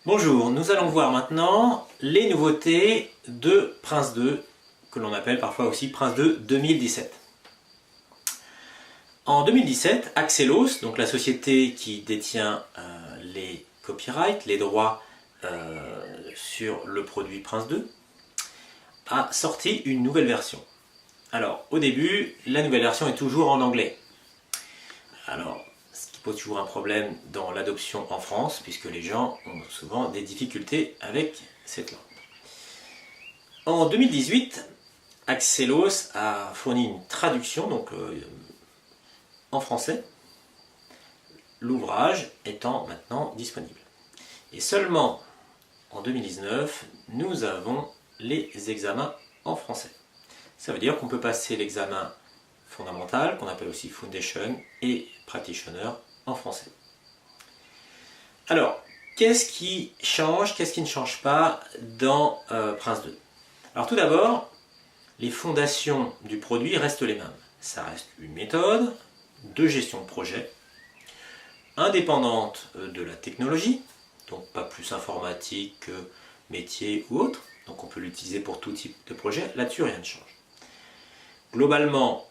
Bonjour, nous allons voir maintenant les nouveautés de Prince 2, que l'on appelle parfois aussi Prince 2 2017. En 2017, Axelos, donc la société qui détient les copyrights, les droits sur le produit Prince 2, a sorti une nouvelle version. Alors, au début, la nouvelle version est toujours en anglais. Alors, ce qui pose toujours un problème dans l'adoption en France, puisque les gens ont souvent des difficultés avec cette langue. En 2018, Axelos a fourni une traduction donc, en français, l'ouvrage étant maintenant disponible. Et seulement en 2019, nous avons les examens en français. Ça veut dire qu'on peut passer l'examen fondamental, qu'on appelle aussi Foundation, et Practitioner en français. Alors, qu'est-ce qui change, qu'est-ce qui ne change pas dans Prince 2? Alors tout d'abord, les fondations du produit restent les mêmes. Ça reste une méthode de gestion de projet, indépendante de la technologie, donc pas plus informatique que métier ou autre, donc on peut l'utiliser pour tout type de projet, là-dessus rien ne change. Globalement,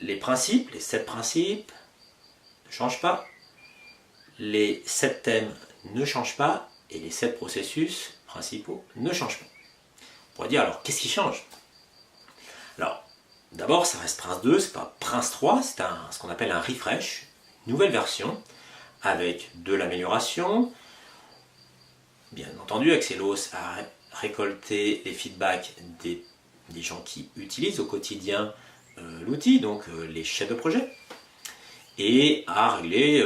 les principes, les 7 principes ne changent pas, les 7 thèmes ne changent pas et les 7 processus principaux ne changent pas. On pourrait dire alors qu'est-ce qui change? Alors d'abord ça reste Prince 2, c'est pas Prince 3, c'est ce qu'on appelle un refresh, une nouvelle version avec de l'amélioration. Bien entendu, Axelos a récolté les feedbacks des gens qui utilisent au quotidien l'outil, donc les chefs de projet, et a réglé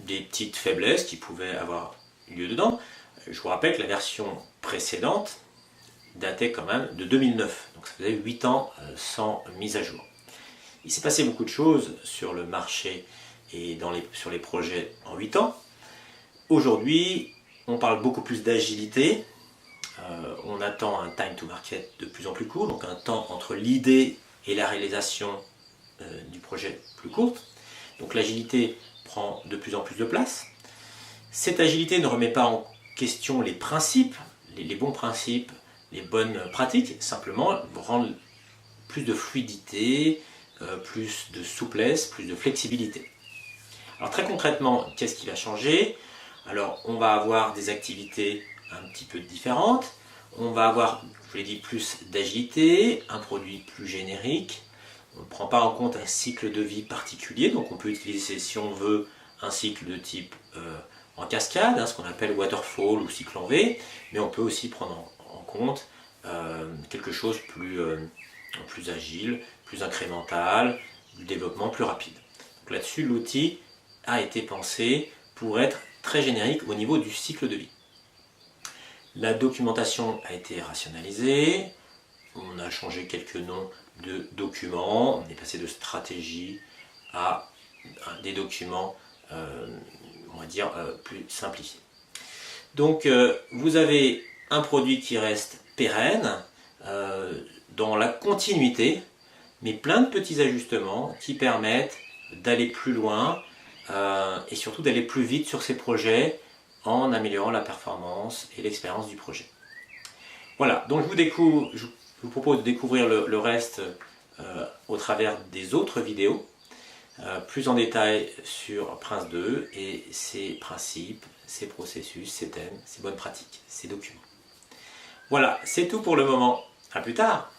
des petites faiblesses qui pouvaient avoir lieu dedans. Je vous rappelle que la version précédente datait quand même de 2009, donc ça faisait 8 ans sans mise à jour. Il s'est passé beaucoup de choses sur le marché et sur les projets en 8 ans. Aujourd'hui, on parle beaucoup plus d'agilité. On attend un time to market de plus en plus court, donc un temps entre l'idée et la réalisation du projet plus courte. Donc l'agilité prend de plus en plus de place. Cette agilité ne remet pas en question les principes, les bons principes, les bonnes pratiques, simplement rendre plus de fluidité, plus de souplesse, plus de flexibilité. Alors très concrètement, qu'est-ce qui va changer? Alors on va avoir des activités un petit peu différentes. On va avoir, je vous l'ai dit, plus d'agilité, un produit plus générique. On ne prend pas en compte un cycle de vie particulier, donc on peut utiliser, si on veut, un cycle de type en cascade, ce qu'on appelle waterfall ou cycle en V, mais on peut aussi prendre en compte quelque chose plus agile, plus incrémental, du développement plus rapide. Donc là-dessus, l'outil a été pensé pour être très générique au niveau du cycle de vie. La documentation a été rationalisée, on a changé quelques noms de documents, on est passé de stratégie à des documents, on va dire, plus simplifiés. Donc vous avez un produit qui reste pérenne, dans la continuité, mais plein de petits ajustements qui permettent d'aller plus loin et surtout d'aller plus vite sur ces projets en améliorant la performance et l'expérience du projet. Voilà, donc je vous propose de découvrir le reste au travers des autres vidéos, plus en détail sur Prince 2 et ses principes, ses processus, ses thèmes, ses bonnes pratiques, ses documents. Voilà, c'est tout pour le moment. À plus tard!